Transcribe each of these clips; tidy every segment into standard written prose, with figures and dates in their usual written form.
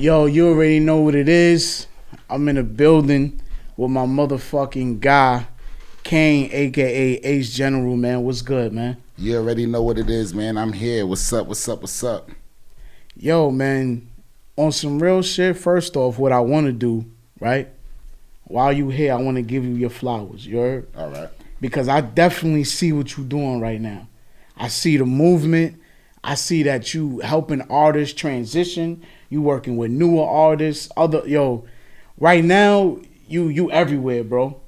Yo, you already know what it is. I'm in a building with my motherfucking guy, Kane, aka Ace General, man. What's good, man? You already know what it is, man. I'm here. What's up? What's up? What's up? Yo, man, on some real shit, first off, what I want to do, right? While you here, I want to give you your flowers. You heard? All right. Because I definitely see what you're doing right now. I see the movement. I see that you helping artists transition. You working with newer artists. Right now you everywhere, bro.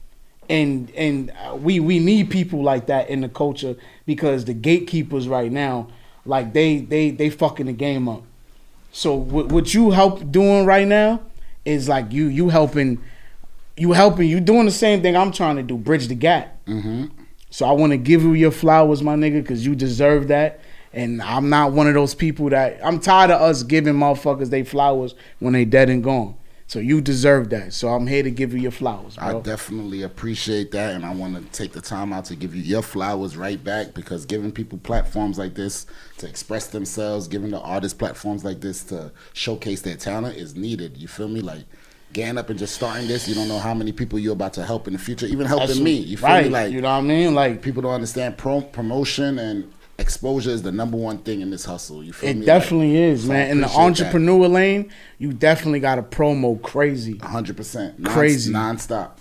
And we need people like that in the culture because the gatekeepers right now, like they fucking the game up. So what you help doing right now is like you helping you doing the same thing I'm trying to do, bridge the gap. Mm-hmm. So I want to give you your flowers, my nigga, because you deserve that. And I'm not one of those people that, I'm tired of us giving motherfuckers they flowers when they dead and gone. So you deserve that. So I'm here to give you your flowers, bro. I definitely appreciate that, and I want to take the time out to give you your flowers right back, because giving people platforms like this to express themselves, giving the artists platforms like this to showcase their talent is needed. You feel me? Like, getting up and just starting this, you don't know how many people you're about to help in the future, even helping me. You feel me? Like, you know what I mean? Like, people don't understand promotion and exposure is the number one thing in this hustle. You feel me? It definitely is, so man. In the entrepreneur lane, you definitely got to promo crazy. 100%. Crazy. Non-stop.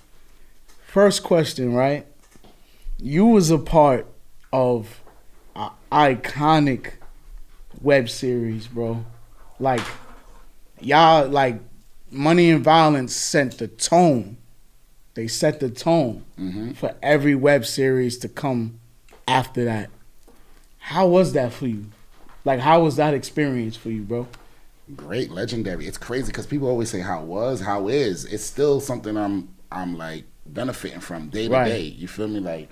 First question, right? You was a part of an iconic web series, bro. Like, y'all, like, Money and Violence set the tone. They set the tone for every web series to come after that. How was that for you? Like, how was that experience for you, bro? Great, legendary. It's crazy because people always say how was, how is. It's still something I'm like benefiting from day to day. You feel me? Like,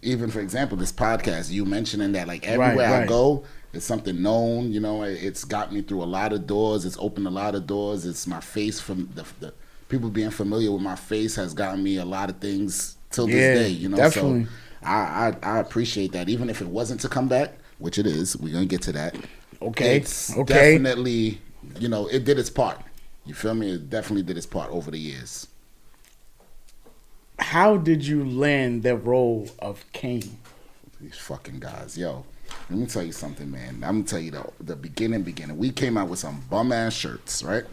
even for example, this podcast, you mentioning that, like, everywhere I go, it's something known. You know, it's got me through a lot of doors. It's opened a lot of doors. It's my face, from the people being familiar with my face has gotten me a lot of things till this day. You know, definitely. So I appreciate that. Even if it wasn't to come back, which it is, we're gonna get to that. Okay. It's definitely, you know, it did its part. You feel me? It definitely did its part over the years. How did you land the role of Kane? These fucking guys, yo. Let me tell you something, man. I'm gonna tell you the beginning. We came out with some bum ass shirts, right?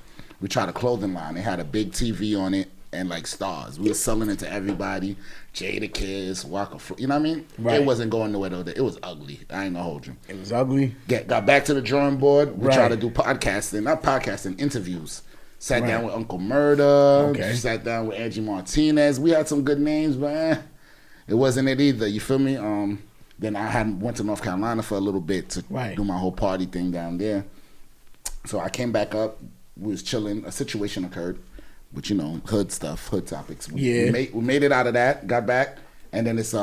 We tried a clothing line. It had a big TV on it and like stars. We were selling it to everybody. Jadakiss, Walker, you know what I mean? Right. It wasn't going nowhere though. It was ugly. I ain't gonna hold you. It was ugly. Got back to the drawing board. We tried to do interviews. Sat down with Uncle Murda. Sat down with Angie Martinez. We had some good names, but it wasn't it either. You feel me? Then I went to North Carolina for a little bit to do my whole party thing down there. So I came back up. We was chilling. A situation occurred. But you know, hood stuff, hood topics. We made it out of that, got back, and then it's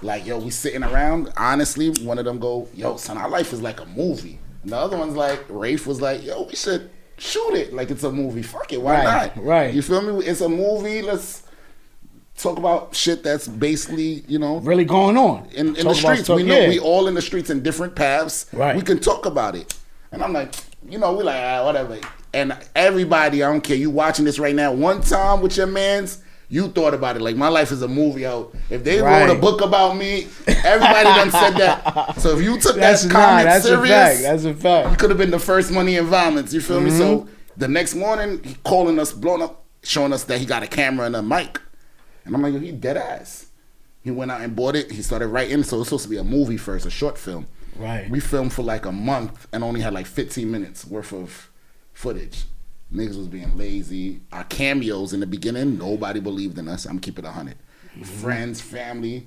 like, yo, we sitting around. Honestly, one of them go, yo, son, our life is like a movie. And the other one's like, Rafe was like, yo, we should shoot it like it's a movie. Fuck it, why not? Right. You feel me? It's a movie. Let's talk about shit that's basically, you know, really going on in the streets. We know we all in the streets in different paths. Right. We can talk about it. And I'm like, you know, we like, whatever. And everybody, I don't care, you watching this right now, one time with your mans, you thought about it. Like, my life is a movie, yo. If they wrote a book about me, everybody done said that. So if you took that comment serious, that's a fact. You could have been the first Money&Violence, you feel me? So the next morning, he calling us, blowing up, showing us that he got a camera and a mic. And I'm like, yo, he dead ass. He went out and bought it. He started writing, so it was supposed to be a movie first, a short film. Right. We filmed for like a month and only had like 15 minutes worth of footage. Niggas was being lazy. Our cameos in the beginning, nobody believed in us. I'm keeping it 100. Friends, family,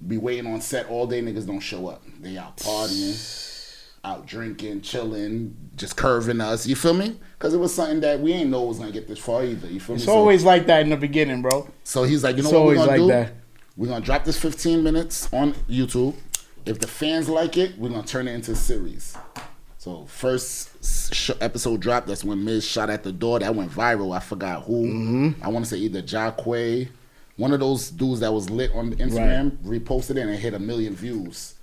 be waiting on set all day. Niggas don't show up. They out partying, out drinking, chilling, just curving us. You feel me? Because it was something that we ain't know was gonna get this far either. You feel me? It's always like that in the beginning, bro. So he's like, you know what we're gonna do? We're gonna drop this 15 minutes on YouTube. If the fans like it, we're gonna turn it into a series. So first episode dropped. That's when Miz shot at the door. That went viral. I forgot who. I want to say either Jacquay, one of those dudes that was lit on Instagram, reposted it and it hit 1 million views.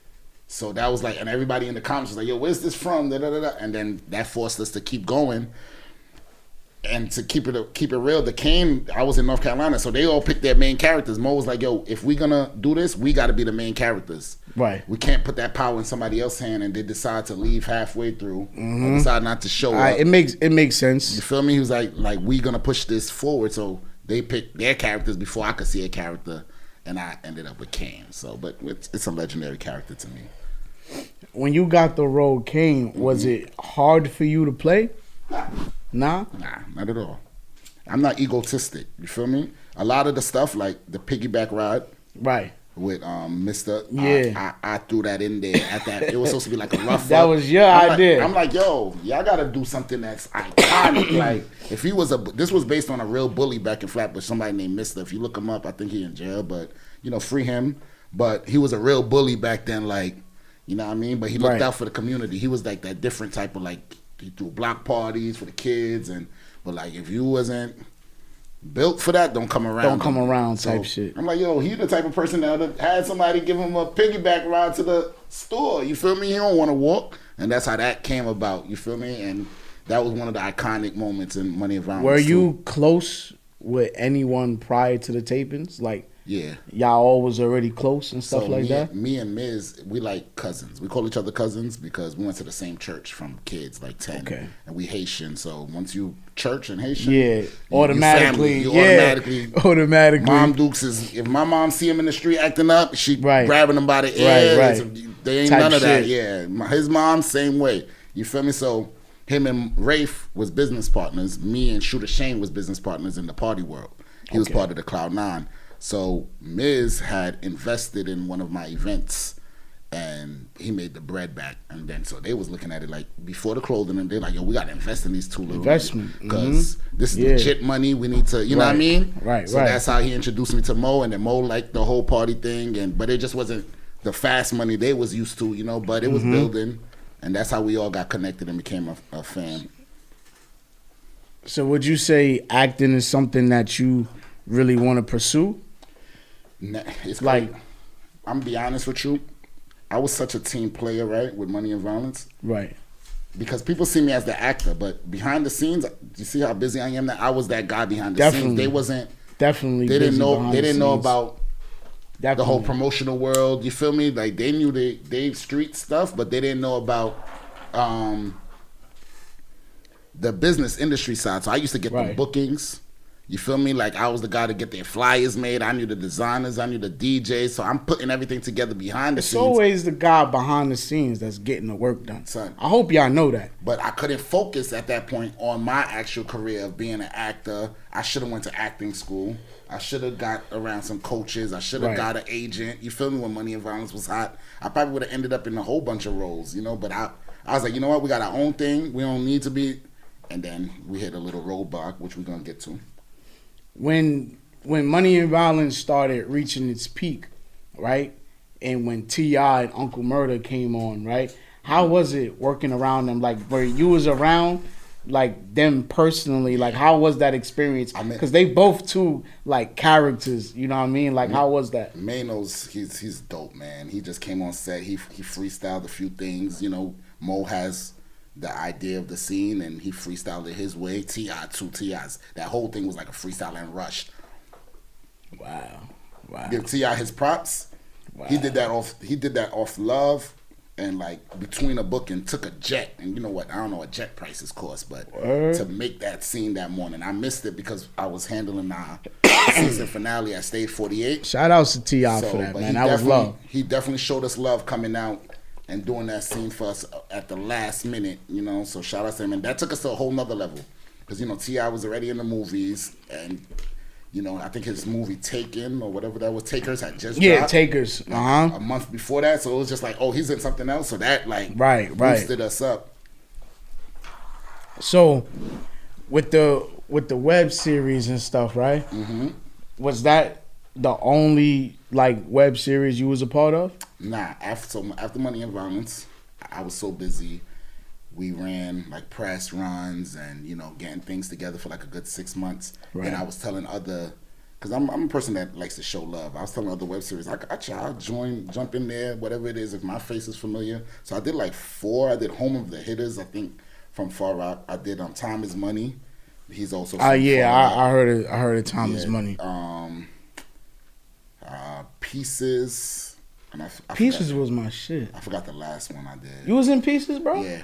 So that was like, and everybody in the comments was like, yo, where's this from? Da, da, da, da. And then that forced us to keep going. And to keep it real, the Kane, I was in North Carolina, so they all picked their main characters. Mo was like, yo, if we gonna do this, we gotta be the main characters. Right. We can't put that power in somebody else's hand, and they decide to leave halfway through or decide not to show up. It makes sense. You feel me? He was like we gonna push this forward, so they picked their characters before I could see a character, and I ended up with Kane. So, but it's a legendary character to me. When you got the role Kane, was it hard for you to play? Nah, not at all. I'm not egotistic. You feel me? A lot of the stuff, like the piggyback ride, right, with Mr. Yeah, I threw that in there at that. It was supposed to be like a rough. That was your idea. I'm like, yo, y'all gotta do something that's iconic. Like, if he was this was based on a real bully back in Flatbush, somebody named Mr. If you look him up, I think he in jail, but free him. But he was a real bully back then, like, you know what I mean? But he looked out for the community. He was like that different type of, like, he threw block parties for the kids, but like, if you wasn't built for that, don't come around type shit. I'm like, yo, he the type of person that had somebody give him a piggyback ride to the store. You feel me? He don't want to walk, and that's how that came about. You feel me? And that was one of the iconic moments in Money and Violence. Were you close with anyone prior to the tapings? Like, yeah, y'all all was already close and stuff like that? Me and Miz, we like cousins. We call each other cousins because we went to the same church from kids, like 10. Okay. And we Haitian, so once you church and Haitian, automatically. Automatically. Mom Dukes if my mom see him in the street acting up, she grabbing him by the ear. Right. They ain't type none of that. Yeah, his mom, same way. You feel me? So him and Rafe was business partners. Me and Shooter Shane was business partners in the party world. He was part of the Cloud 9. So Miz had invested in one of my events, and he made the bread back. And then so they was looking at it like before the clothing, and they're like, yo, we got to invest in these two little investment because this is legit money. We need to, you know what I mean? Right. So that's how he introduced me to Mo, and then Mo liked the whole party thing, but it just wasn't the fast money they was used to, but it was building, and that's how we all got connected and became a fan. So would you say acting is something that you really want to pursue? It's like, I'm gonna be honest with you, I was such a team player, right, with Money and Violence, right? Because people see me as the actor, but behind the scenes, you see how busy I am now. I was that guy behind the scenes. They wasn't definitely. They didn't know about the whole promotional world. You feel me? Like, they knew they street stuff, but they didn't know about the business industry side. So I used to get the bookings. You feel me? Like, I was the guy to get their flyers made. I knew the designers. I knew the DJs. So I'm putting everything together behind the scenes. It's always the guy behind the scenes that's getting the work done. Son. I hope y'all know that. But I couldn't focus at that point on my actual career of being an actor. I should have went to acting school. I should have got around some coaches. I should have got an agent. You feel me? When Money and Violence was hot, I probably would have ended up in a whole bunch of roles, But I was like, you know what? We got our own thing. We don't need to be. And then we hit a little roadblock, which we're going to get to. When Money and Violence started reaching its peak, right? And when T.I. and Uncle Murda came on, right? How was it working around them? Like, where you was around, like, them personally, like, how was that experience? Because they both two, like, characters, you know what I mean? Like, how was that? Mano's, he's dope, man. He just came on set. He freestyled a few things, Mo has the idea of the scene, and he freestyled it his way. T.I. T.I.'s. That whole thing was like a freestyle and rushed. Wow. Give T.I. his props. Wow. He did that off love, and like between a book, and took a jet. And you know what? I don't know what jet prices cost, but to make that scene that morning, I missed it because I was handling our season finale at Stage 48. Shout outs to T.I. for that, man. That was love. He definitely showed us love coming out and doing that scene for us at the last minute, so shout out to him. And that took us to a whole nother level. Because, T.I. was already in the movies, and, I think his movie Taken, or whatever that was, Takers, had just dropped. Yeah, Takers. A month before that, so it was just like, oh, he's in something else, so that, like, boosted us up. So, with the web series and stuff, right? Mm-hmm. Was that the only, like, web series you was a part of? Nah, after Money and Violence, I was so busy. We ran like press runs and getting things together for like a good 6 months. Right. And I was telling because I'm a person that likes to show love. I was telling other web series, I'll jump in there, whatever it is, if my face is familiar. So I did like 4. I did Home of the Hitters, I think, from Far Rock. I did Time is Money, He's also I heard of Thomas Money. Pieces. And Pieces was my shit. I forgot the last one I did. You was in Pieces, bro? Yeah.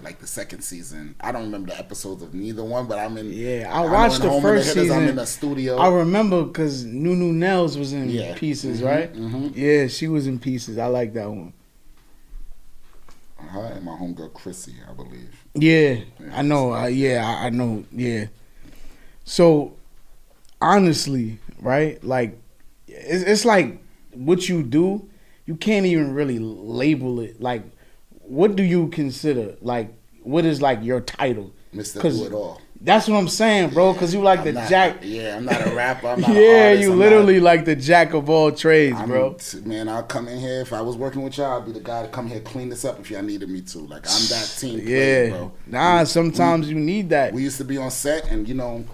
Like the second season. I don't remember the episodes of neither one, but I'm in. Yeah, I watched the first season. I'm in the studio. I remember because Nunu Nels was in Pieces, right? Mm-hmm. Yeah, she was in Pieces. I like that one. Her and my homegirl Chrissy, I believe. Yeah, I know. I know. Yeah. So, honestly, right? Like, it's like what you do, you can't even really label it. Like, what do you consider? Like, what is like your title? Mr. Do It All. That's what I'm saying, bro. Because you like jack. Yeah, I'm not a rapper. I'm not an artist. You literally like the jack of all trades, bro. Man, I'll come in here. If I was working with y'all, I'd be the guy to come here clean this up if y'all needed me to. Like, I'm that team player, bro. Nah, sometimes you need that. We used to be on set, and you know,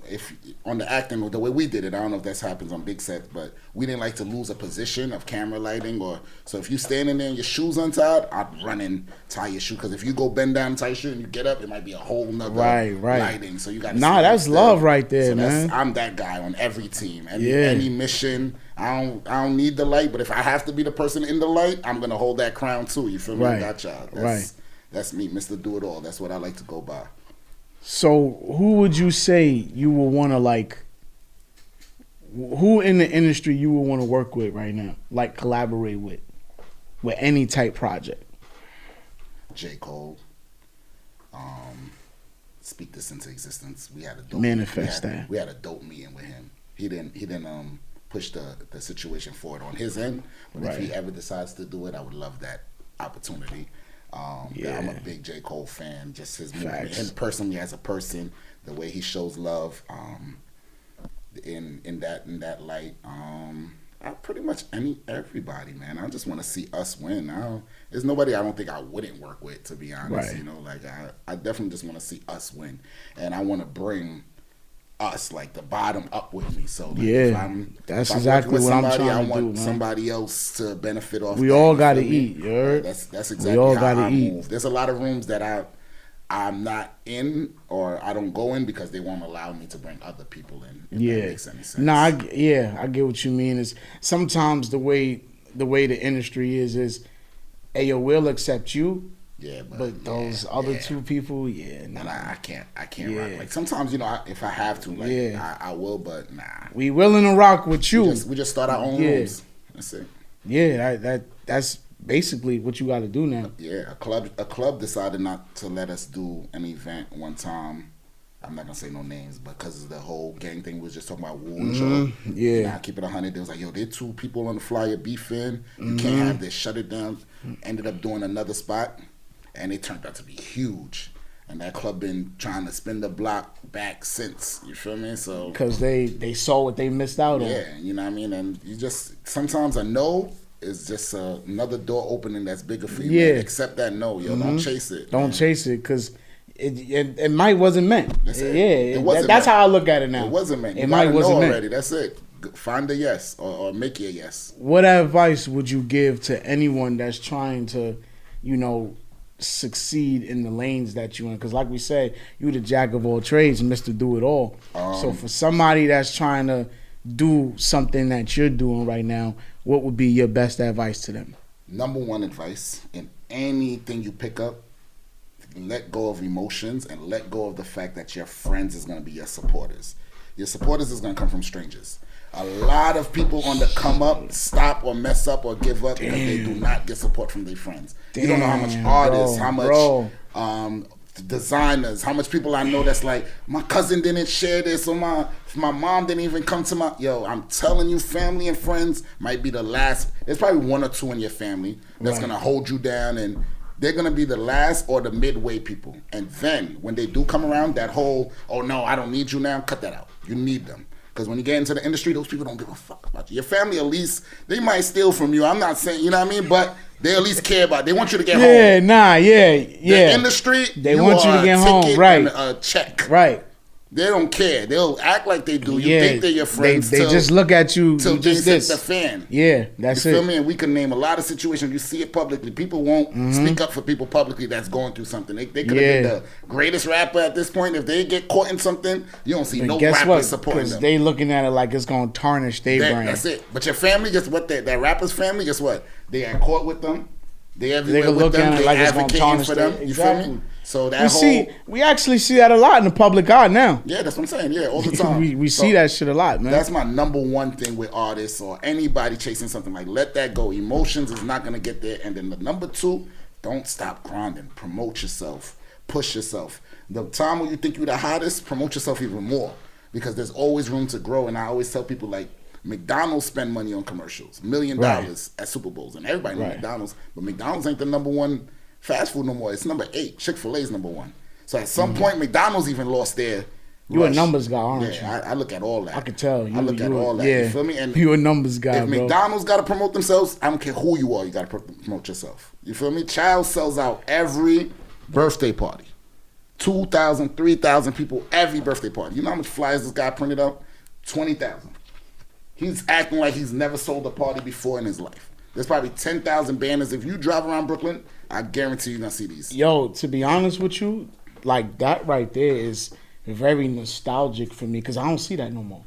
if on the acting, the way we did it, I don't know if that happens on big sets, but we didn't like to lose a position of camera lighting, so if you standing there and your shoes untied, I'd run and tie your shoe, because if you go bend down and tie your shoe and you get up, it might be a whole nother lighting. So you got that's love right there, man. I'm that guy on every team, any mission. I don't need the light, but if I have to be the person in the light, I'm gonna hold that crown too. You feel me? I got y'all. That's me, Mr. Do It All. That's what I like to go by. So, who would you say you would want to like? Who in the industry you would want to work with right now, like collaborate with any type project? J. Cole. Speak this into existence. We had a dope manifest that. We had a dope meeting with him. He didn't push the situation forward on his end. But if he ever decides to do it, I would love that opportunity. I'm a big J. Cole fan. Just his movement, him personally as a person, the way he shows love, in that light. Pretty much everybody, man. I just want to see us win. There's nobody I don't think I wouldn't work with, to be honest. You know, like I definitely just want to see us win, and I want to bring us, like, the bottom up with me. So like, that's exactly what I'm trying to do. I want somebody else to benefit off. We all got to eat. You heard? That's exactly how I move. There's a lot of rooms that I'm not in, or I don't go in because they won't allow me to bring other people in. If that makes any sense. Nah, I get what you mean. Is sometimes the way the industry is, hey, yo, we'll accept you. Yeah, but those other two people, nah. I can't rock. Like, sometimes, if I have to, like, I will, but nah. We willing to rock with you. We just start our own rooms. That's it. Yeah, that's basically what you got to do now. Yeah, a club decided not to let us do an event one time. I'm not gonna say no names, but because of the whole gang thing, we was just talking about Wu and Joe. Yeah, keep it 100. They was like, yo, there are two people on the flyer beefing. You can't have this. Shut it down. Ended up doing another spot. And it turned out to be huge, and that club been trying to spin the block back since. You feel me? So because they saw what they missed out on. Yeah, you know what I mean. And you just sometimes a no is just another door opening that's bigger for you. Yeah, man. Accept that no, yo. Don't chase it. Don't chase it, because it might wasn't meant. That's it. It wasn't. That's how I look at it now. It wasn't meant. It might wasn't meant already. That's it. Find a yes or make your yes. What advice would you give to anyone that's trying to, succeed in the lanes that you in? Because like we said, you the jack of all trades, Mr. Do It All. So for somebody that's trying to do something that you're doing right now, what would be your best advice to them? Number one advice, in anything you pick up, let go of emotions and let go of the fact that your friends is going to be your supporters. Your supporters is going to come from strangers. A lot of people on the come up stop or mess up or give up because they do not get support from their friends. You don't know how much artists, how much designers, how much people I know that's like, my cousin didn't share this, or my mom didn't even come to my... Yo, I'm telling you, family and friends might be the last... There's probably one or two in your family that's going to hold you down, and they're going to be the last or the midway people. And then, when they do come around, that whole, oh no, I don't need you now, cut that out. You need them. Because when you get into the industry, those people don't give a fuck about you. Your family, at least, they might steal from you. I'm not saying, you know what I mean? But they at least care about it. They want you to get home. The industry, they want you to get home, right? And a check. Right. They don't care. They'll act like they do. You think they're your friends. They just look at you. Till you just hit the fan. Yeah, that's you it. You feel me? And we can name a lot of situations. You see it publicly. People won't speak up for people publicly that's going through something. They could have been the greatest rapper at this point. If they get caught in something, you don't see no rappers supporting them. Because they looking at it like it's going to tarnish their brand. That's it. But your family, guess what? That rapper's family, guess what? They got caught with them. They everywhere with them. They like advocating for them. You feel me? So that we actually see that a lot in the public eye now. Yeah, that's what I'm saying. Yeah, all the time. we see that shit a lot, man. That's my number one thing with artists or anybody chasing something. Like, let that go. Emotions is not gonna get there. And then the number two, don't stop grinding. Promote yourself. Push yourself. The time when you think you're the hottest, promote yourself even more because there's always room to grow. And I always tell people, like, McDonald's spend money on commercials, $1 million at Super Bowls, and everybody knows McDonald's, but McDonald's ain't the number one fast food no more. It's number 8. Chick-fil-A is number 1. So at some point, McDonald's even lost their You a numbers guy, aren't you? Yeah, I look at all that. I can tell. I look at all that. Yeah. You feel me? And you a numbers guy, if McDonald's got to promote themselves, I don't care who you are. You got to promote yourself. You feel me? Child sells out every birthday party. 2,000, 3,000 people every birthday party. You know how much flyers this guy printed out? 20,000. He's acting like he's never sold a party before in his life. There's probably 10,000 banners. If you drive around Brooklyn, I guarantee you're going to see these. Yo, to be honest with you, like that right there is very nostalgic for me because I don't see that no more.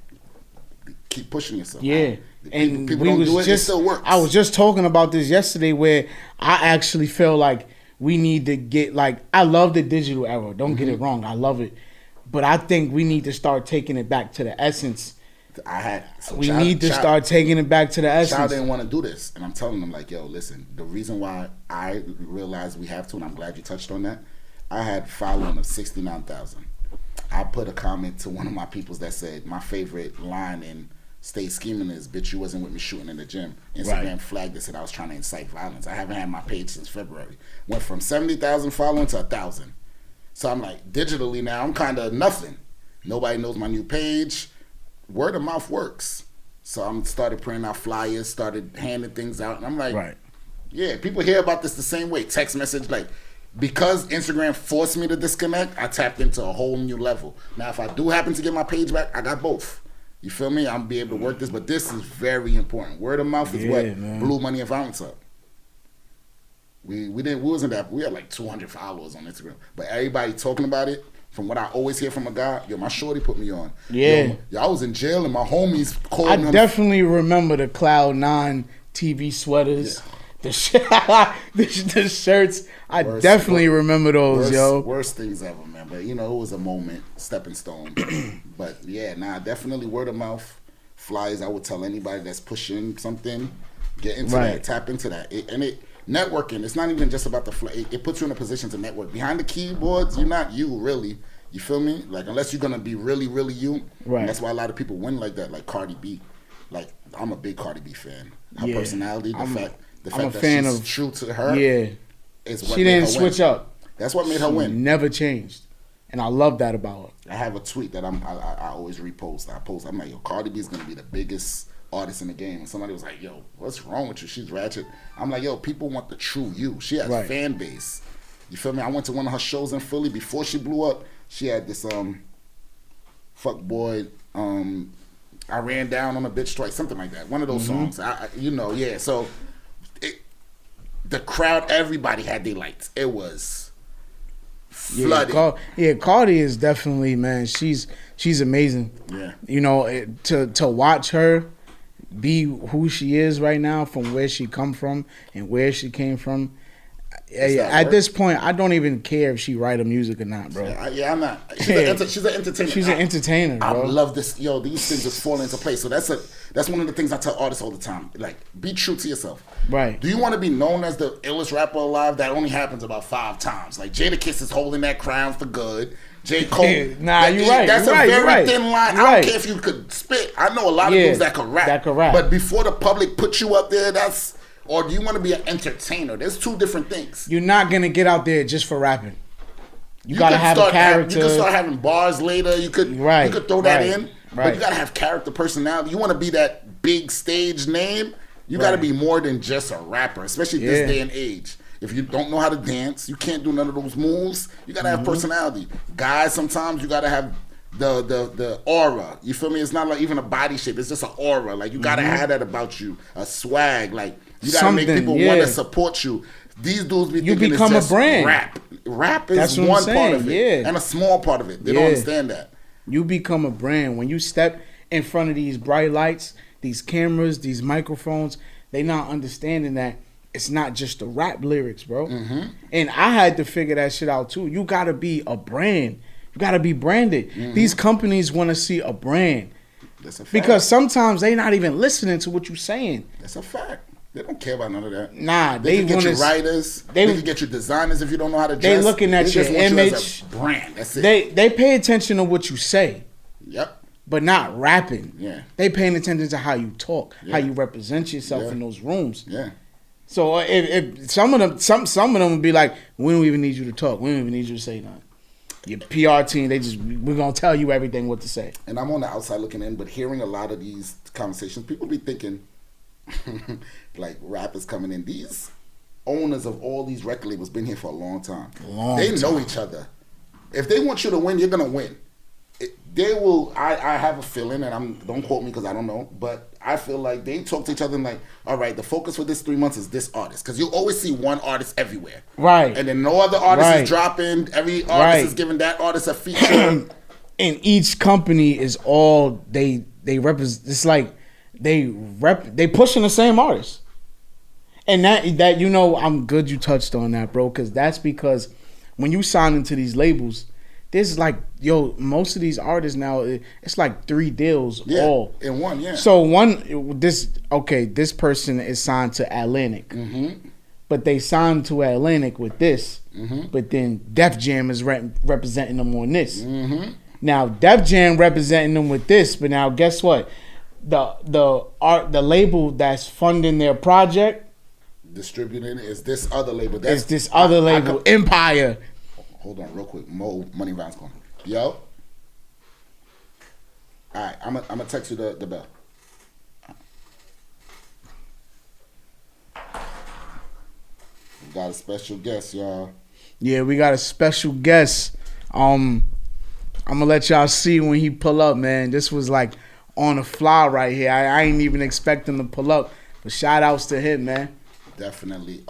Keep pushing yourself. Yeah. And people don't do it, it still works. I was just talking about this yesterday where I actually feel like we need to get, like, I love the digital era. Don't get it wrong. I love it. But I think we need to start taking it back to the essence. We need to start taking it back to the essence. Child didn't want to do this. And I'm telling them, like, yo, listen, the reason why I realized we have to, and I'm glad you touched on that, I had following of 69,000. I put a comment to one of my peoples that said, my favorite line in Stay Scheming is, bitch, you wasn't with me shooting in the gym. Instagram flagged it, said I was trying to incite violence. I haven't had my page since February. Went from 70,000 following to 1,000. So I'm like, digitally now, I'm kind of nothing. Nobody knows my new page. Word of mouth works. So I started printing out flyers, started handing things out. And I'm like, yeah, people hear about this the same way. Text message, like, because Instagram forced me to disconnect, I tapped into a whole new level. Now, if I do happen to get my page back, I got both. You feel me? I'm be able to work this, but this is very important. Word of mouth is what blew Money and Violence up. We wasn't that. We had like 200 followers on Instagram, but everybody talking about it. From what I always hear from a guy, yo, my shorty put me on. Yeah. Yo, I was in jail and my homies called me. I definitely remember the Cloud9 TV sweaters. Yeah. The shirts. I definitely remember those, yo. Worst things ever, man. But, you know, it was a moment, stepping stone. But, yeah, definitely word of mouth. Flyers, I would tell anybody that's pushing something, get into that, tap into that. Networking, it's not even just about the it puts you in a position to network. Behind the keyboards, you're not you, really. You feel me? Like, unless you're going to be really, really you. Right. That's why a lot of people win like that, like Cardi B. Like, I'm a big Cardi B fan. Her personality, the fact that she's true to her. Yeah. Is what she didn't switch up. That's what made her win. Never changed. And I love that about her. I have a tweet that I always repost. I'm like, yo, Cardi B is going to be the biggest artist in the game. And somebody was like, yo, what's wrong with you? She's ratchet. I'm like, yo, people want the true you. She has fan base. You feel me? I went to one of her shows in Philly before she blew up. She had this fuck boy, I ran down on a bitch twice, something like that. One of those songs. So the crowd, everybody had their lights. It was flooded. Cardi is definitely, man, she's amazing. Yeah. You know, to watch her be who she is right now, from where she come from and where she came from. At this point, I don't even care if she write a music or not, bro. I'm not. She's an entertainer. She's an entertainer, bro. I love this. Yo, these things just fall into place. So that's one of the things I tell artists all the time. Like, be true to yourself. Right. Do you want to be known as the illest rapper alive? That only happens about 5 times. Like, Jadakiss is holding that crown for good. J. Cole. You're right. That's a very thin line. I don't care if you could spit. I know a lot of dudes that could rap. But before the public put you up there, or do you want to be an entertainer? There's 2 different things. You're not going to get out there just for rapping. You got to have a character. You can start having bars later. You could throw that in. But you got to have character, personality. You want to be that big stage name. You got to be more than just a rapper, especially this day and age. If you don't know how to dance, you can't do none of those moves. You got to have personality. Guys, sometimes you got to have the aura. You feel me? It's not like even a body shape. It's just an aura. Like you gotta have that about you. A swag. Like you gotta make people want to support you. These dudes be thinking become it's just a brand. rap. Rap is one part of it, and a small part of it. They don't understand that. You become a brand when you step in front of these bright lights, these cameras, these microphones. They not understanding that it's not just the rap lyrics, bro. And I had to figure that shit out too. You gotta be a brand. You gotta be branded. These companies want to see a brand. That's a fact. Because sometimes they not even listening to what you're saying. That's a fact. They don't care about none of that. Nah, they can get you writers. They can get you designers if you don't know how to dress. They looking at your image. You as a brand. That's it. They pay attention to what you say. Yep. But not rapping. Yeah. They paying attention to how you talk, how you represent yourself in those rooms. Yeah. So if some of them would be like, we don't even need you to talk. We don't even need you to say nothing. Your PR team, we're gonna tell you everything what to say. And I'm on the outside looking in, but hearing a lot of these conversations, people be thinking like rappers coming in. These owners of all these record labels been here for a long time. They know each other. If they want you to win, you're gonna win. They will. I have a feeling, and don't quote me because I don't know, but I feel like they talk to each other and like, all right, the focus for this 3 months is this artist, because you always see one artist everywhere, right? And then no other artist is dropping. Every artist is giving that artist a feature. And each company is all they represent. It's like they pushing the same artist, and that you know, I'm good you touched on that, bro, because that's because when you sign into these labels. There's like, most of these artists now, it's like 3 deals all. In one, yeah. So this person is signed to Atlantic. But they signed to Atlantic with this. But then Def Jam is representing them on this. Now, Def Jam representing them with this, but now guess what? The label that's funding their project. Distributing is this other label. It's this other label, Empire. Hold on, real quick. Money&Violence calling. Yo. All right, I'm gonna text you the bell. We got a special guest, y'all. Yeah, we got a special guest. I'm gonna let y'all see when he pull up, man. This was like on the fly right here. I ain't even expect him to pull up, but shout outs to him, man. Definitely.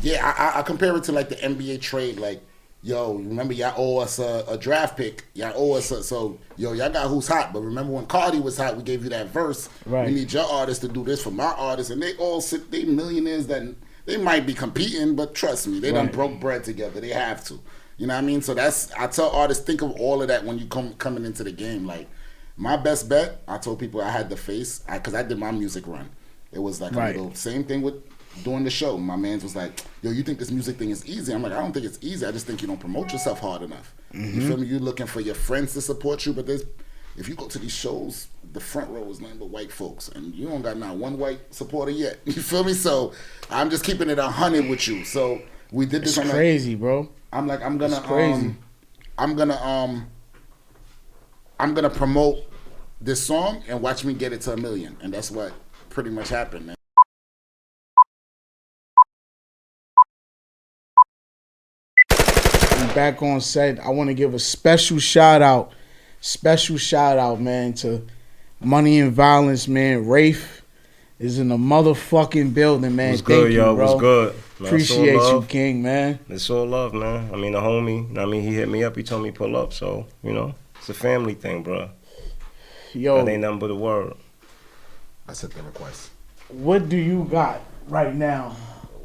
Yeah, I compare it to like the NBA trade. Like, yo, remember y'all owe us a draft pick. Y'all owe us y'all got who's hot. But remember when Cardi was hot, we gave you that verse. Right. We need your artist to do this for my artist. And they all they millionaires that they might be competing, but trust me, they done broke bread together. They have to. You know what I mean? So I tell artists, think of all of that when you coming into the game. Like, my best bet, I told people I had the face, because I did my music run. It was like a little, same thing with doing the show. My man's was like, yo, you think this music thing is easy? I'm like, I don't think it's easy. I just think you don't promote yourself hard enough. You feel me? You're looking for your friends to support you, but if you go to these shows, the front row is nothing but white folks, and you don't got not one white supporter yet. You feel me? So I'm just keeping it 100 with you. So we did this. It's crazy, bro. I'm gonna promote this song and watch me get it to 1 million, and that's what pretty much happened, man. Back on set, I want to give a special shout out, man, to Money&Violence, man. Rafe is in the motherfucking building, man. What's good, y'all? Bro. What's good? Man, appreciate you, King, man. It's all love, man. I mean, the homie, he hit me up. He told me pull up, so, it's a family thing, bro. Yo. That ain't nothing but a word. I sent the request. What do you got right now?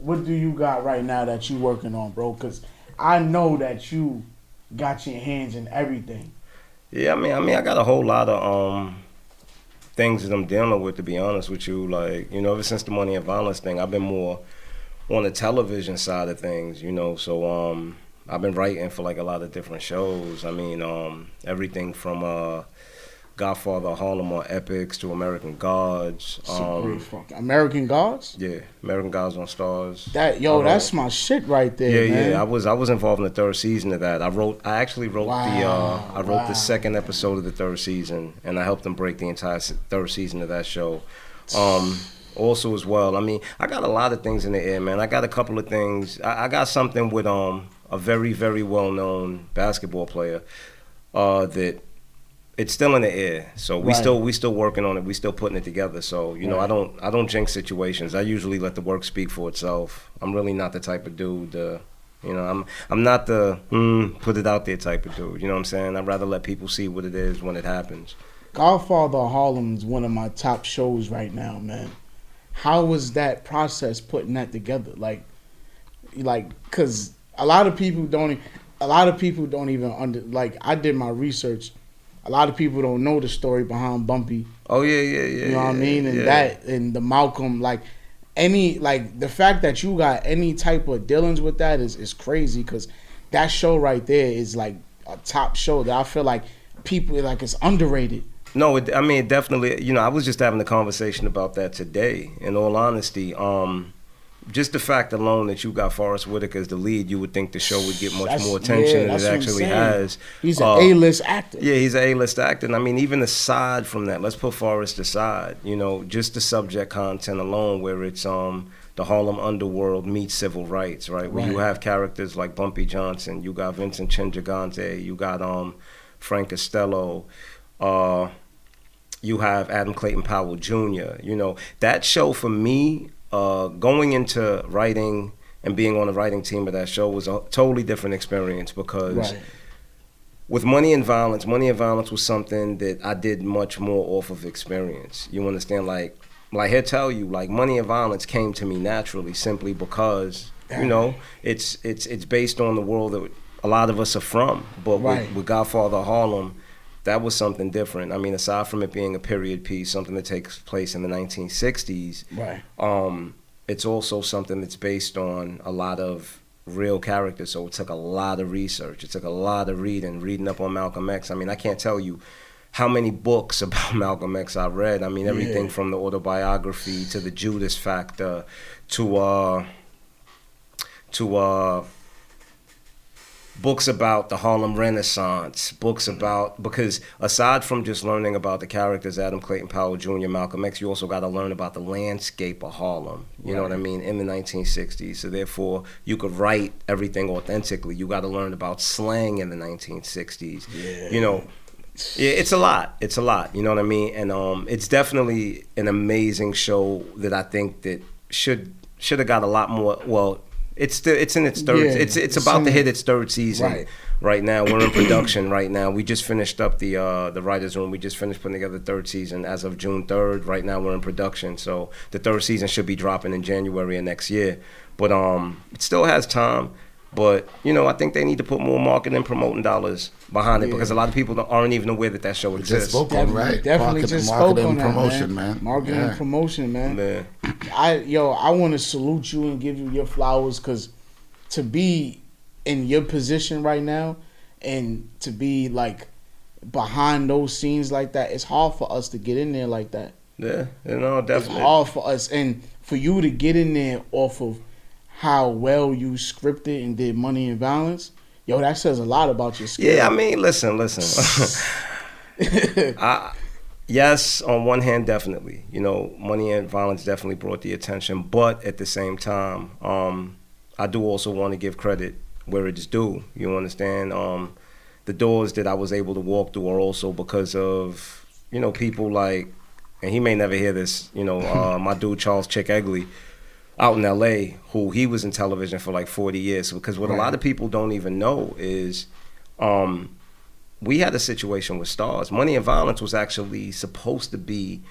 That you working on, bro? Because I know that you got your hands in everything. Yeah, I mean, I got a whole lot of things that I'm dealing with, to be honest with you. Like, ever since the Money&Violence thing, I've been more on the television side of things, So I've been writing for like a lot of different shows. I mean, everything from Godfather Harlem on Epics to American Gods. American Gods? Yeah, American Gods on Stars. That's my shit right there. Yeah, man. yeah. I was involved in the 3rd season of that. I actually wrote the 2nd episode of the 3rd season, and I helped them break the entire 3rd season of that show. Also as well, I mean, I got a lot of things in the air, man. I got a couple of things. I got something with a very, very well-known basketball player. that it's still in the air. So we still working on it. We still putting it together. So you know, I don't jinx situations. I usually let the work speak for itself. I'm really not the type of dude. You know, I'm not the put it out there type of dude. You know what I'm saying? I'd rather let people see what it is when it happens. Godfather of Harlem is one of my top shows right now, man. How was that process putting that together? Like, cause a lot of people don't even like. I did my research. A lot of people don't know the story behind Bumpy. Oh yeah. You know what I mean? And that and the Malcolm, like the fact that you got any type of dealings with that is crazy, because that show right there is like a top show that I feel like people like it's underrated. No, it definitely. You know, I was just having a conversation about that today. In all honesty, just the fact alone that you got Forrest Whitaker as the lead, you would think the show would get much more attention than it actually has. He's an A-list actor. Yeah, he's an A-list actor. And I mean, even aside from that, let's put Forrest aside. You know, just the subject content alone, where it's the Harlem underworld meets civil rights, right? Where you have characters like Bumpy Johnson, you got Vincent Chingigante, you got Frank Costello, you have Adam Clayton Powell Jr. You know, that show for me, going into writing and being on the writing team of that show was a totally different experience, because with Money and Violence was something that I did much more off of experience. You understand? Like he'll tell you, like Money and Violence came to me naturally simply because, you know, it's based on the world that a lot of us are from. But with Godfather of Harlem, that was something different. I mean, aside from it being a period piece, something that takes place in the 1960s, it's also something that's based on a lot of real characters. So it took a lot of research. It took a lot of reading up on Malcolm X. I mean, I can't tell you how many books about Malcolm X I've read. I mean, everything from the autobiography to the Judas Factor to books about the Harlem Renaissance, because aside from just learning about the characters, Adam Clayton Powell Jr., Malcolm X, you also got to learn about the landscape of Harlem, you know what I mean, in the 1960s. So therefore, you could write everything authentically. You got to learn about slang in the 1960s. You know, it's a lot, you know what I mean? And it's definitely an amazing show that I think that should have got a lot more, well, it's in its third. It's about to hit its third season right now. We're in production right now. We just finished up the writers' room. We just finished putting together the third season as of June 3rd. Right now we're in production, so the third season should be dropping in January of next year. But it still has time. But you know, I think they need to put more marketing and promoting dollars behind it, because a lot of people aren't even aware that show exists. Definitely just spoke on that, promotion, man. Marketing and promotion, man. I want to salute you and give you your flowers, because to be in your position right now and to be like behind those scenes like that, it's hard for us to get in there like that. Yeah, you know, definitely. It's hard for us, and for you to get in there off of how well you scripted and did Money and Violence, that says a lot about your skill. Yeah, I mean, listen. Yes, on one hand, definitely. You know, Money and Violence definitely brought the attention, but at the same time, I do also want to give credit where it's due. You understand? The doors that I was able to walk through are also because of, you know, people like, and he may never hear this, you know, my dude Charles Chick Egley, out in LA, who he was in television for like 40 years. Because what a lot of people don't even know is we had a situation with stars. Money and Violence was actually supposed to be,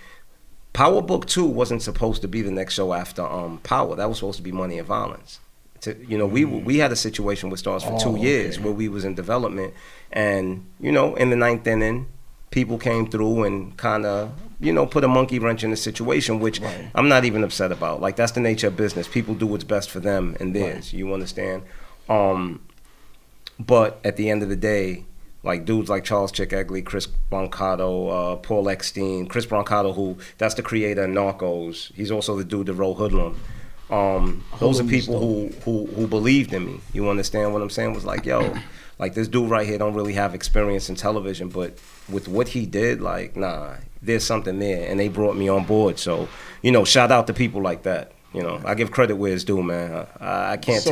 Power Book 2 wasn't supposed to be the next show after Power. That was supposed to be Money and Violence. You know, we had a situation with stars for 2 years where we was in development. And, you know, in the 9th inning, people came through and kind of, you know, put a monkey wrench in the situation, which I'm not even upset about. Like, that's the nature of business. People do what's best for them and theirs. You understand? But at the end of the day, like dudes like Charles Chick Egley, Chris Brancato, Paul Eckstein, Chris Brancato, who that's the creator of Narcos. He's also the dude that wrote Hoodlum. Those are people who believed in me. You understand what I'm saying? Was like, yo, like this dude right here don't really have experience in television, but with what he did, like, nah, there's something there, and they brought me on board. So, you know, shout out to people like that. You know, I give credit where it's due, man. I can't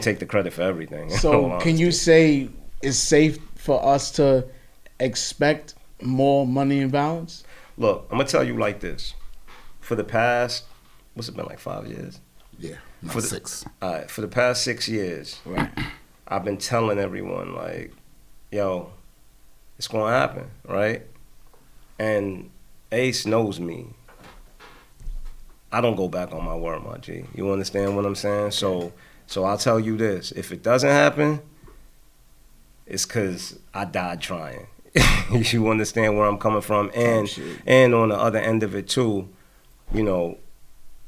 take the credit for everything. So, can you say it's safe for us to expect more Money and Violence? Look, I'm gonna tell you like this. For the past, what's it been, like 5 years? Yeah, for 6. All right, for the past 6 years, Right. I've been telling everyone, like, yo, it's gonna happen, right? And Ace knows me. I don't go back on my word, my G. You understand what I'm saying? So I'll tell you this. If it doesn't happen, it's because I died trying. You understand where I'm coming from? And on the other end of it, too, you know,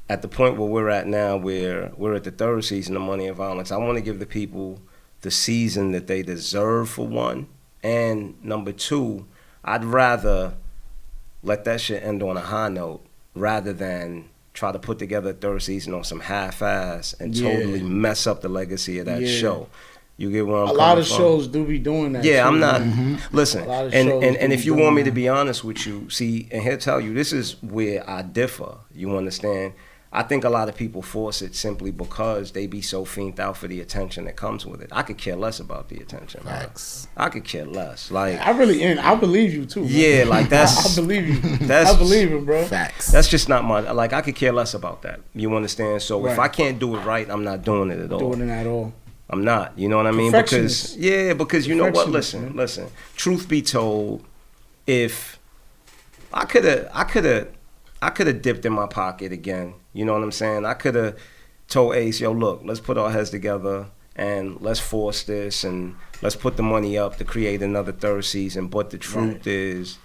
at the point where we're at now, where we're at the 3rd season of Money and Violence, I want to give the people the season that they deserve, for one. And number 2, I'd rather let that shit end on a high note rather than try to put together a 3rd season on some half-ass and totally mess up the legacy of that show. You get where I'm coming from? A lot of shows do be doing that. Yeah, too, I'm not. Mm-hmm. Listen, and if you want me to be honest with you, see, and he'll tell you, this is where I differ. You understand? I think a lot of people force it simply because they be so fiended out for the attention that comes with it. I could care less about the attention. Facts. I could care less. Like, I believe you too. Man. Yeah, like that's. I believe you. I believe him, bro. Facts. That's just not my. Like, I could care less about that. You understand? So if I can't do it right, I'm not doing it at all. Doing it at all. I'm not. You know what I mean? Because you know what? Listen. Truth be told, if I could have dipped in my pocket again. You know what I'm saying? I could have told Ace, yo, look, let's put our heads together and let's force this and let's put the money up to create another 3rd season. But the truth is,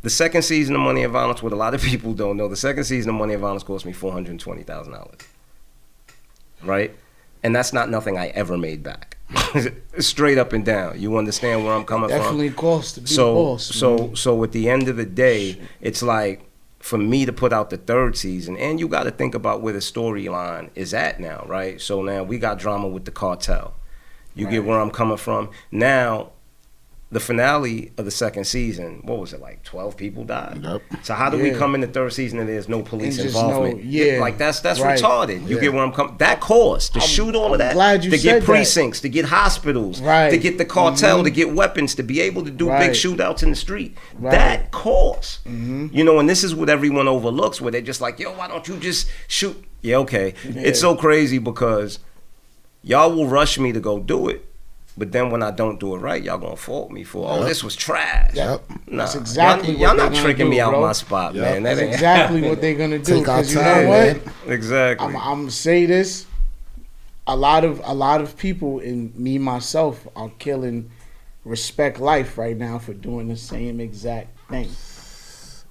the 2nd season of Money and Violence, what a lot of people don't know, the 2nd season of Money and Violence cost me $420,000. Right? And that's not nothing I ever made back. Straight up and down. You understand where I'm coming from? Definitely cost to be the boss. So at the end of the day, it's like, for me to put out the 3rd season, and you got to think about where the storyline is at now, right? So now we got drama with the cartel. You get where I'm coming from? Now, the finale of the 2nd season, what was it, like 12 people died? Yep. So how do we come in the 3rd season and there's no police involvement? Like that's right. retarded. You get where I'm coming? That cost to shoot all of that, glad you to said get precincts, to get hospitals, to get the cartel, to get weapons, to be able to do big shootouts in the street. That cost. You know, and this is what everyone overlooks, where they're just like, yo, why don't you just shoot? Yeah, okay. It's so crazy because y'all will rush me to go do it. But then when I don't do it right, y'all gonna fault me for, this was trash. Yep. Nah, that's exactly y'all what not tricking me out my spot, man. That's exactly what they're gonna do. Take our Because you time, know what? man. Exactly. I'm gonna say this. A lot of people, and me myself, are killing Respect Life right now for doing the same exact thing.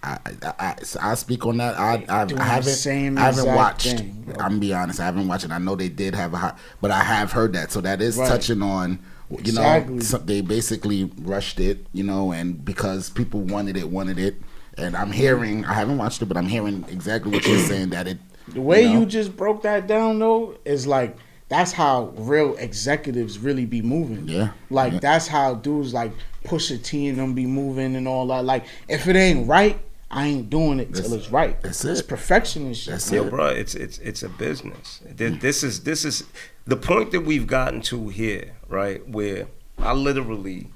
I speak on that. I haven't watched. I'm gonna be honest. I haven't watched it. I know they did have but I have heard that. So that is touching on. You know, they basically rushed it. You know, and because people wanted it, and I'm hearing. I haven't watched it, but I'm hearing exactly what you're saying. That it. The way you just broke that down, though, is like that's how real executives really be moving. Yeah. Like that's how dudes like Pusha T and them be moving and all that. Like if it ain't right, I ain't doing it till it's right. That's It's it. perfection and shit. Yo, bro, it's a business. This is the point that we've gotten to here, right? Where I literally,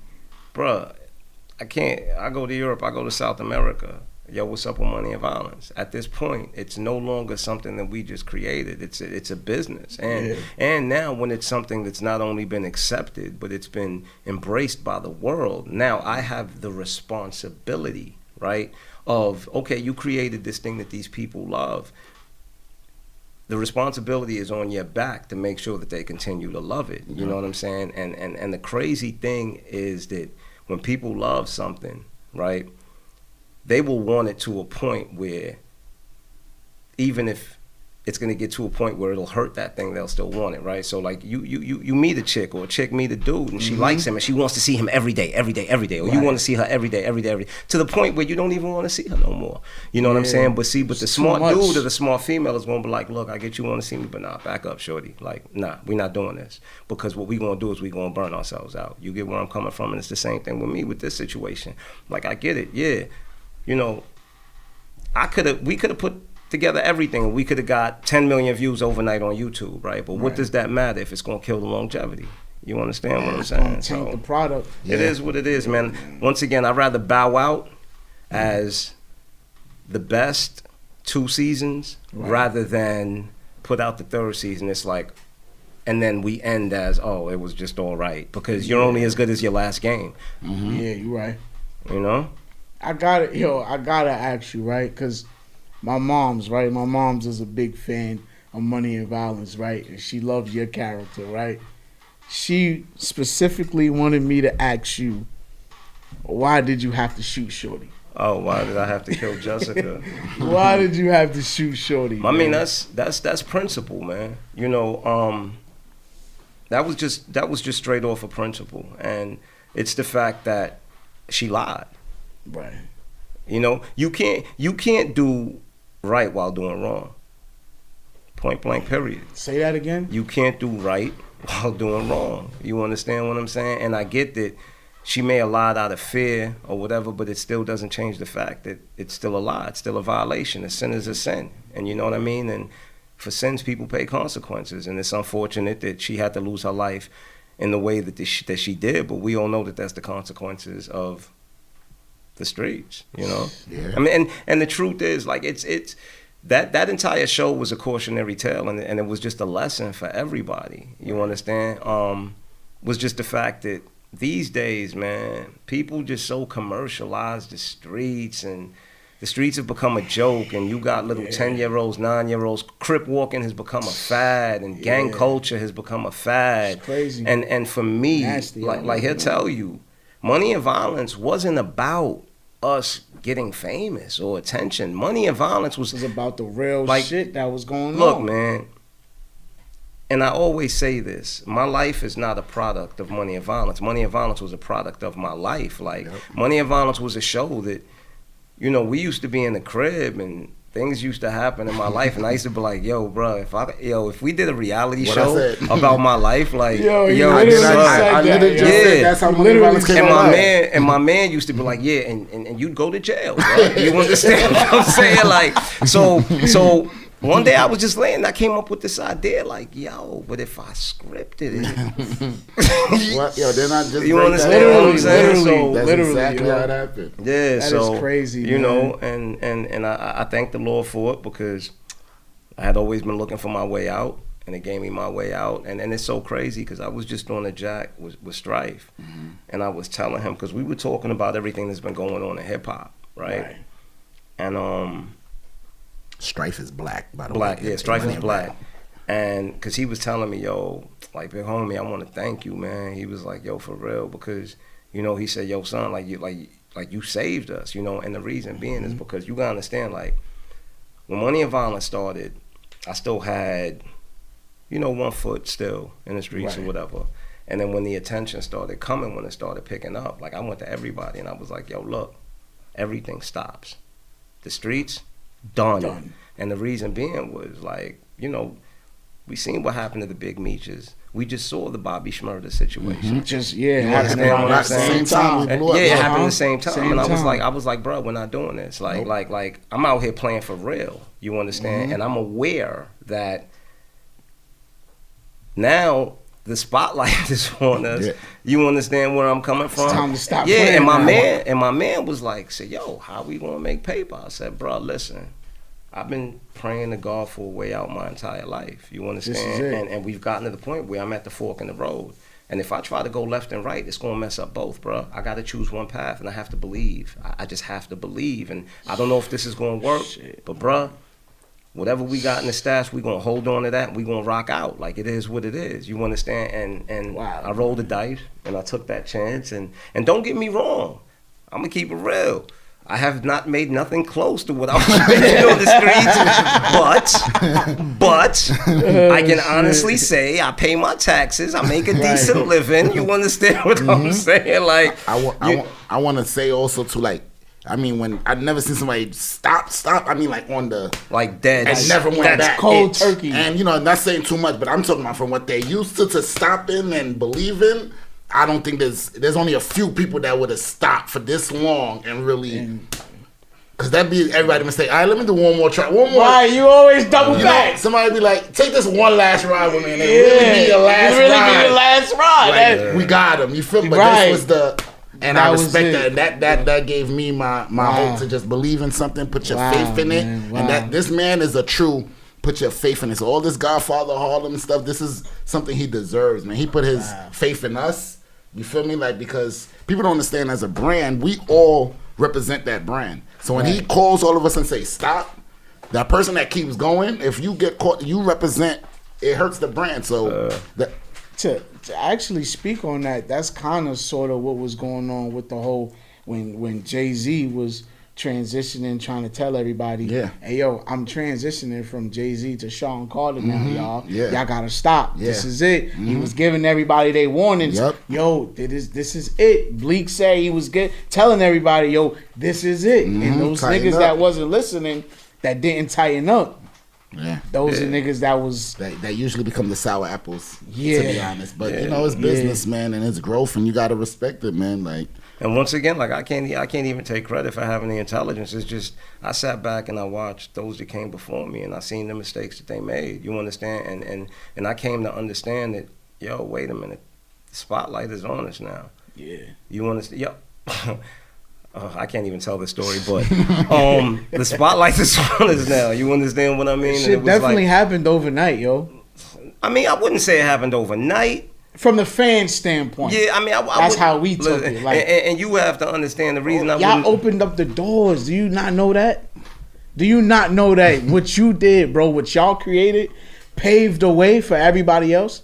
bro, I go to Europe, I go to South America. Yo, what's up with Money and Violence? At this point, it's no longer something that we just created. It's a business, and now when it's something that's not only been accepted, but it's been embraced by the world. Now I have the responsibility, right? Of, okay, you created this thing that these people love. The responsibility is on your back to make sure that they continue to love it. You know what I'm saying? And the crazy thing is that when people love something, right, they will want it to a point where even if it's going to get to a point where it'll hurt that thing, they'll still want it, right? So like you meet a chick, or a chick meet a dude, and she likes him, and she wants to see him every day, or you want to see her every day, to the point where you don't even want to see her no more. You know what I'm saying? But the smart dude or the smart female is going to be like, look, I get you want to see me, but nah, back up, shorty. Like, nah, we're not doing this, because what we going to do is we going to burn ourselves out. You get where I'm coming from? And it's the same thing with me with this situation. Like, I get it, yeah. You know, we could have put together everything, and we could have got 10 million views overnight on YouTube, right? But what does that matter if it's going to kill the longevity? You understand what I'm saying? Tank the product. It is what it is, man. Once again, I'd rather bow out as the best 2 seasons rather than put out the 3rd season. It's like, and then we end as, oh, it was just all right, because you're only as good as your last game. Mm-hmm. Yeah, you're right. You know? I gotta ask you, right? Because my mom's is a big fan of Money and Violence, right? And she loves your character, right? She specifically wanted me to ask you, why did you have to shoot Shorty? Oh, why did I have to kill Jessica? Why did you have to shoot Shorty? I mean, that's principle, man. You know, that was just straight off of principle, and it's the fact that she lied. Right. You know, you can't do right while doing wrong. Point blank, period. Say that again. You can't do right while doing wrong. You understand what I'm saying? And I get that she may have lied out of fear or whatever, but it still doesn't change the fact that it's still a lie. It's still a violation. A sin is a sin. And you know what I mean? And for sins, people pay consequences. And it's unfortunate that she had to lose her life in the way that she did, but we all know that that's the consequences of the streets, you know? Yeah. I mean, and the truth is, like, it's that entire show was a cautionary tale, and it was just a lesson for everybody. You understand? Was just the fact that these days, man, people just so commercialize the streets, and the streets have become a joke, and you got little 10-year-olds, 9-year-olds. Crip walking has become a fad, and gang culture has become a fad. It's crazy. And for me, Nasty, like he'll tell you, Money and Violence wasn't about us getting famous or attention. Money and Violence was about the real shit that was going on. Look, man, and I always say this, my life is not a product of Money and Violence. Money and Violence was a product of my life. Like, Money and Violence was a show that, you know, we used to be in the crib and things used to happen in my life, and I used to be like, yo, bro, if we did a reality show about my life, like, I literally just said that's how Money and Violence came about. And my man used to be like, yeah, and you'd go to jail, bro. You understand what I'm saying? Like, so one day I was just laying, I came up with this idea, like, yo, but if I scripted it, what? Yo, they're not just you understand what I'm saying? So that's exactly how it happened. Yeah, that is crazy. You know, and I thank the Lord for it, because I had always been looking for my way out, and it gave me my way out. And it's so crazy, because I was just on a jack with Strife, and I was telling him, because we were talking about everything that's been going on in hip hop, right? And Strife is black, by the way. Yeah, Strife is black. Black. And because he was telling me, yo, like, big homie, I want to thank you, man. He was like, yo, for real, because, you know, he said, yo, son, like you saved us, you know. And the reason being is because you gotta understand, like, when Money and Violence started, I still had, you know, 1 foot still in the streets or whatever. And then when the attention started coming, when it started picking up, like, I went to everybody and I was like, yo, look, everything stops. The streets, done. And the reason being was, like, you know, we seen what happened to the Big Meeches. We just saw the Bobby Shmurda situation. It happened around the same time. It happened at the same time. And I was like, bro, we're not doing this. Like I'm out here playing for real. You understand? And I'm aware that now the spotlight is on us. You understand where I'm coming from? It's time to stop. And my man was like, say, yo, how we gonna make paper? I said, bro, listen, I've been praying to God for a way out my entire life. You understand? And we've gotten to the point where I'm at the fork in the road. And if I try to go left and right, it's gonna mess up both, bro. I gotta choose one path, and I have to believe. I just have to believe. And I don't know if this is gonna work, but bro, whatever we got in the stash, we gonna hold on to that, and we gonna rock out. Like, it is what it is. You understand? And I rolled the dice, and I took that chance. And don't get me wrong, I'm gonna keep it real. I have not made nothing close to what I was making on the streets, but I can honestly say I pay my taxes. I make a decent living. You understand what I'm saying? Like, I want to say also too, like, I mean, when I've never seen somebody stop. I mean, like, on the like dead and never went back. Cold turkey. And you know, not saying too much, but I'm talking about from what they used to stopping and believing. I don't think there's only a few people that would have stopped for this long and really, because that'd be everybody mistake. All right, let me do one more try. One more. Why you always double back? Somebody be like, take this one last ride with me, and it really be your last ride. Right. We got him. You feel me? But this was the. And I respect that. And that gave me my hope to just believe in something, put your faith in it. And that this man is a true put your faith in it. So all this Godfather Harlem stuff, this is something he deserves, man. He put his faith in us. You feel me? Like, because people don't understand, as a brand, we all represent that brand. So when he calls all of us and say stop, that person that keeps going, if you get caught, you represent, it hurts the brand. So to actually speak on that, that's kind of sort of what was going on with the whole when Jay-Z was transitioning, trying to tell everybody, hey yo, I'm transitioning from Jay-Z to Sean Carter now, y'all. Y'all gotta stop. This is it. He was giving everybody their warnings. Yo, this is it. Bleak said he was telling everybody, yo, this is it. And those niggas that wasn't listening, that didn't tighten up. Those are niggas that usually become the sour apples. To be honest, but you know, it's business, man, and it's growth, and you gotta respect it, man. Like. And once again, like I can't even take credit for having the intelligence. It's just I sat back and I watched those that came before me, and I seen the mistakes that they made. You understand? And I came to understand that, yo, wait a minute, the spotlight is on us now. You understand? Yo. I can't even tell the story, but the spotlight is on us now. You understand what I mean? Shit definitely happened overnight, yo. I mean, I wouldn't say it happened overnight. From the fan standpoint. I mean, that's how we took it. Like, and you have to understand the reason y'all opened up the doors. Do you not know that? Do you not know that what you did, bro, what y'all created, paved the way for everybody else?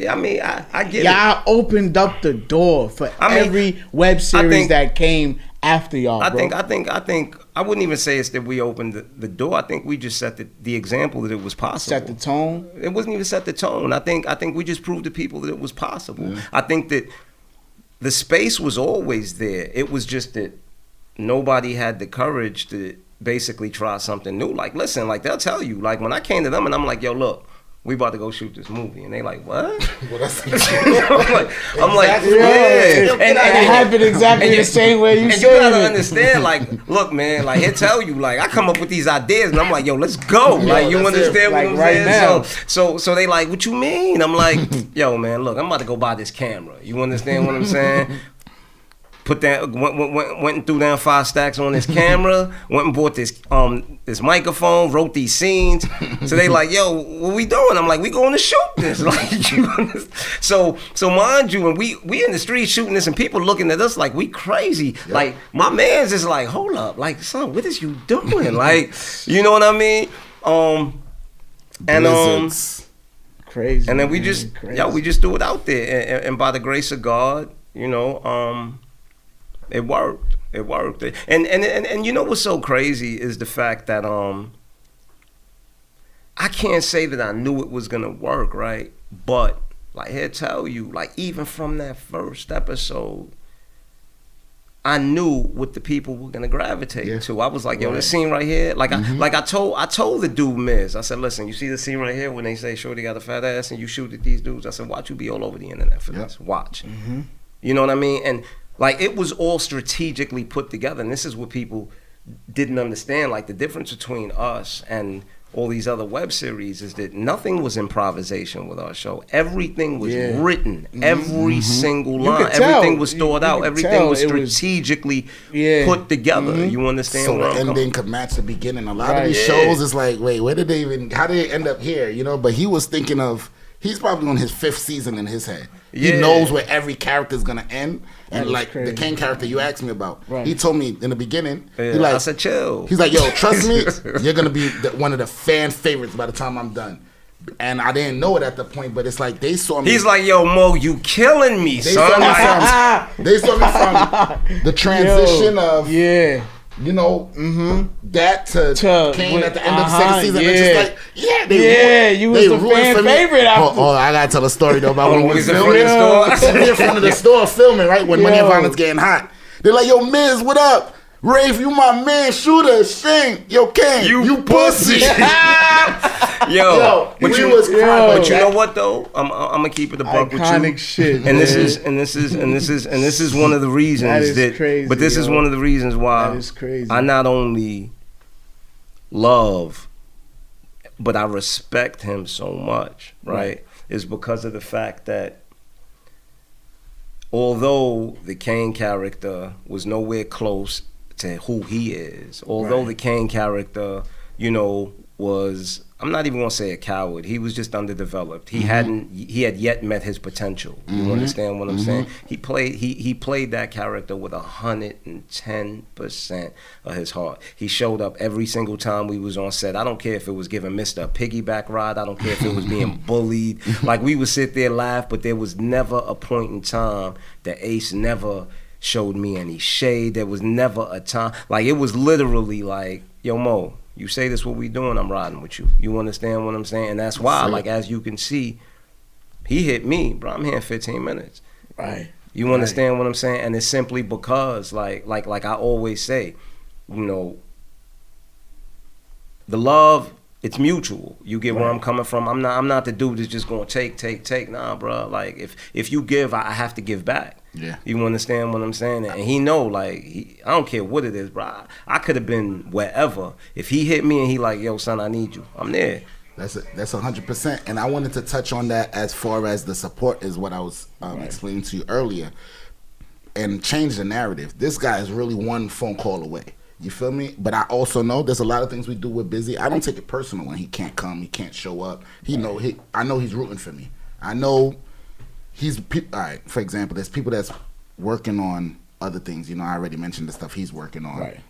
I mean, I get y'all opened up the door for every web series that came after y'all, bro. I think I wouldn't even say it's that we opened the door. I think we just set the example that it was possible. Set the tone. It wasn't even set the tone. I think we just proved to people that it was possible. I think that the space was always there. It was just that nobody had the courage to basically try something new. Like, listen, like they'll tell you, like when I came to them and I'm like, yo, look, we about to go shoot this movie, and they like, what? Well, that's I'm like, and it happened exactly the same way you said. And you gotta understand, like, look, man, like he'll tell you, like, I come up with these ideas, and I'm like, yo, let's go, like, you understand what I'm saying? Now. So they like, what you mean? I'm like, yo, man, look, I'm about to go buy this camera. You understand what I'm saying? Put that went and threw down 5 stacks on this camera. Went and bought this microphone. Wrote these scenes. So they like, yo, what we doing? I'm like, we going to shoot this. Like, you understand? So mind you, and we in the street shooting this, and people looking at us like we crazy. Yep. Like my man's just like, hold up, like son, what is you doing? Like, you know what I mean? Crazy. And then we just we just threw it out there, and by the grace of God, you know, it worked. It worked. And you know what's so crazy is the fact that I can't say that I knew it was gonna work, right? But like he'll tell you, like even from that first episode, I knew what the people were gonna gravitate to. I was like, yo, this scene right here, like I told the dude Miz, I said, listen, you see the scene right here when they say Shorty got a fat ass and you shoot at these dudes? I said, watch you be all over the internet for this. Watch. You know what I mean? And like it was all strategically put together, and this is what people didn't understand. Like the difference between us and all these other web series is that nothing was improvisation with our show. Everything was written. Every single line. Everything was thought out. Everything was strategically put together. You understand? So the ending could match the beginning. A lot of these shows is like, wait, how did they end up here? You know, but he was thinking of, he's probably on his 5th season in his head. He knows where every character is gonna end. And like crazy. The Kane character you asked me about, he told me in the beginning, I said chill. He's like, yo, trust me, you're gonna be one of the fan favorites by the time I'm done. And I didn't know it at the point, but it's like they saw me. He's like, yo, Mo, you killing me, son. They saw me from the transition of you know, that to Kane at the end of the 2nd season. It's just like, you was the fan favorite. Oh, I gotta tell a story though about when we was filming. In front of the store filming, right? When Money and Violence getting hot. They're like, yo, Miz, what up? Rafe, you my man, shooter, sing. Yo, Kane, you pussy. Yo, but you was crying. But you know what though? I'm gonna keep it a buck with you. Iconic shit. And this is one of the reasons that crazy, but this is one of the reasons why that is crazy. I not only love but I respect him so much, right? Is because of the fact that although the Kane character was nowhere close to who he is, although the Kane character, you know, was, I'm not even gonna say a coward. He was just underdeveloped. He had yet met his potential. You understand what I'm saying? He played that character with 110% of his heart. He showed up every single time we was on set. I don't care if it was giving Mr. a piggyback ride. I don't care if it was being bullied. Like, we would sit there laugh, but there was never a point in time that Ace never showed me any shade. There was never a time, like, it was literally like, yo, Mo, you say this what we doing, I'm riding with you. You understand what I'm saying? And that's why, like, as you can see, he hit me, bro. I'm here in 15 minutes. Right. You understand what I'm saying? And it's simply because, like I always say, you know, the love, it's mutual. You get where I'm coming from. I'm not the dude that's just gonna take. Nah, bro. Like, if you give, I have to give back. Yeah. You understand what I'm saying? And he know, like, I don't care what it is, bro. I could have been wherever. If he hit me and he like, yo, son, I need you, I'm there. That's 100%. And I wanted to touch on that as far as the support is what I was explaining to you earlier, and change the narrative. This guy is really one phone call away. You feel me? But I also know there's a lot of things we do with Busy. I don't take it personal when he can't come, he can't show up. I know he's rooting for me. I know all right, for example, there's people that's working on other things. You know, I already mentioned the stuff he's working on. Right.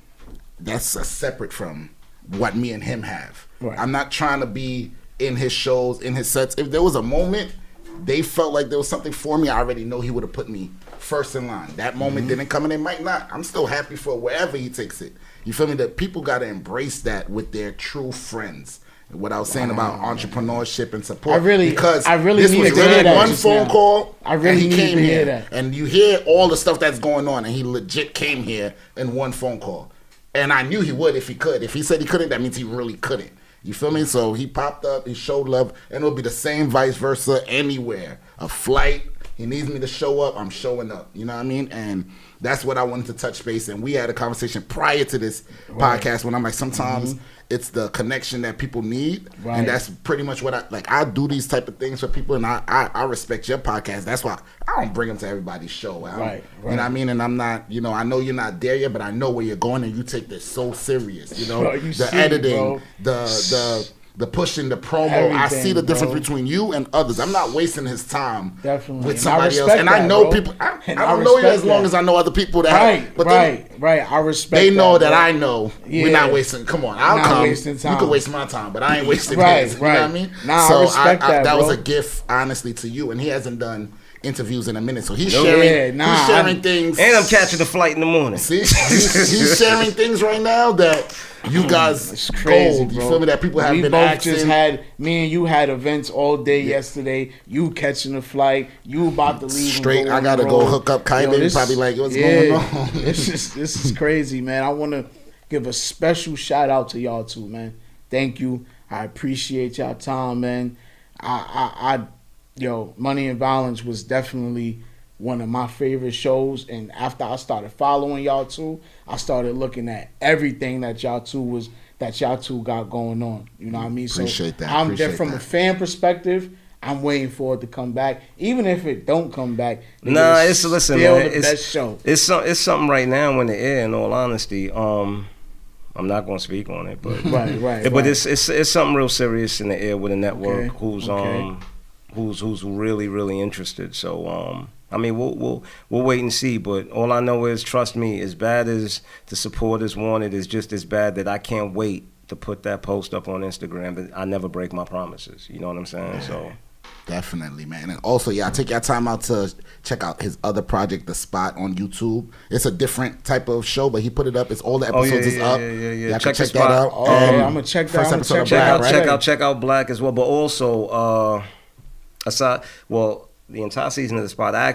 That's separate from what me and him have. Right. I'm not trying to be in his shows, in his sets. If there was a moment they felt like there was something for me, I already know he would have put me first in line. That moment didn't come, and it might not. I'm still happy for wherever he takes it. You feel me? That people got to embrace that with their true friends. What I was saying about entrepreneurship and support. Because this was really one phone call. I really and he came to here, hear that. and you hear all the stuff that's going on, and he legit came here in one phone call. And I knew he would if he could. If he said he couldn't, that means he really couldn't. You feel me? So he popped up, he showed love, and it'll be the same vice versa anywhere. A flight, he needs me to show up, I'm showing up. You know what I mean? And that's what I wanted to touch base. And we had a conversation prior to this podcast when I'm like, sometimes it's the connection that people need. Right. And that's pretty much what I do these type of things for people, and I respect your podcast. That's why I don't bring them to everybody's show. Right. You know what I mean? And I'm not, you know, I know you're not there yet, but I know where you're going, and you take this so serious. You know, the editing, the pushing, the promo. Everything, I see the difference between you and others. I'm not wasting his time with somebody else. And I know people. I don't know you as long as I know other people that. Right. I respect. They know that I know we're not wasting. Come on, I'll come. Wasting time. You can waste my time, but I ain't wasting his. You know what I mean? Nah, so I respect that. That was a gift, honestly, to you. And he hasn't done interviews in a minute, so he's sharing things. And I'm catching the flight in the morning. See, he's sharing things right now that you guys it's crazy, gold. You feel me? That people have been asking. Just had me and you had events all day yesterday. You catching the flight. You about to leave straight. I gotta go hook up Kane. Probably like, what's going on? This is crazy, man. I want to give a special shout out to y'all too, man. Thank you. I appreciate y'all time, man. Money and Violence was definitely one of my favorite shows, and after I started following y'all too, I started looking at everything that y'all two got going on. You know what I mean? Appreciate that. I'm there from a fan perspective. I'm waiting for it to come back, even if it don't come back. It's still the best show. It's something right now in the air. In all honesty, I'm not going to speak on it, but but it's something real serious in the air with a network who's really, really interested. So I mean, we'll wait and see. But all I know is, trust me, as bad as the support is wanted, is just as bad that I can't wait to put that post up on Instagram. That I never break my promises. You know what I'm saying? Yeah. So. Definitely, man. And also, take your time out to check out his other project, The Spot, on YouTube. It's a different type of show, but he put it up. It's all the episodes is up. Yeah. Check that out. I'm gonna check that. First episode of Black, right? Check out Black as well. But also, the entire season of The Spot, I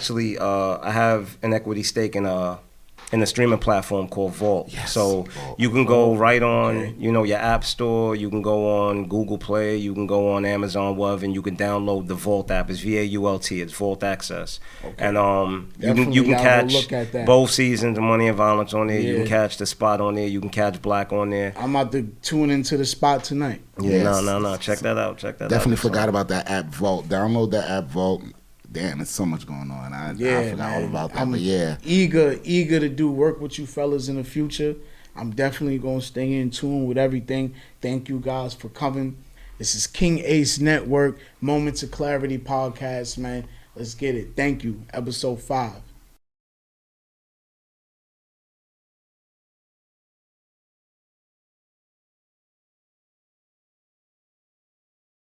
have an equity stake in a streaming platform called Vault. Yes, so Vault. You can go right on, your app store. You can go on Google Play. You can go on Amazon Web, and you can download the Vault app. It's VAULT. It's Vault Access. Okay. And you can catch both seasons of Money and Violence on there. Yeah. You can catch The Spot on there. You can catch Black on there. I'm about to tune into The Spot tonight. Yeah, no. Check that out. Definitely forgot about that app Vault. Download that app Vault. damn, it's so much going on. I forgot man. all about that. I'm but yeah, eager to do work with you fellas in the future. I'm definitely gonna stay in tune with everything. Thank you guys for coming. This is King Ace Network Moments of Clarity podcast, man. Let's get it. Thank you. Episode 5.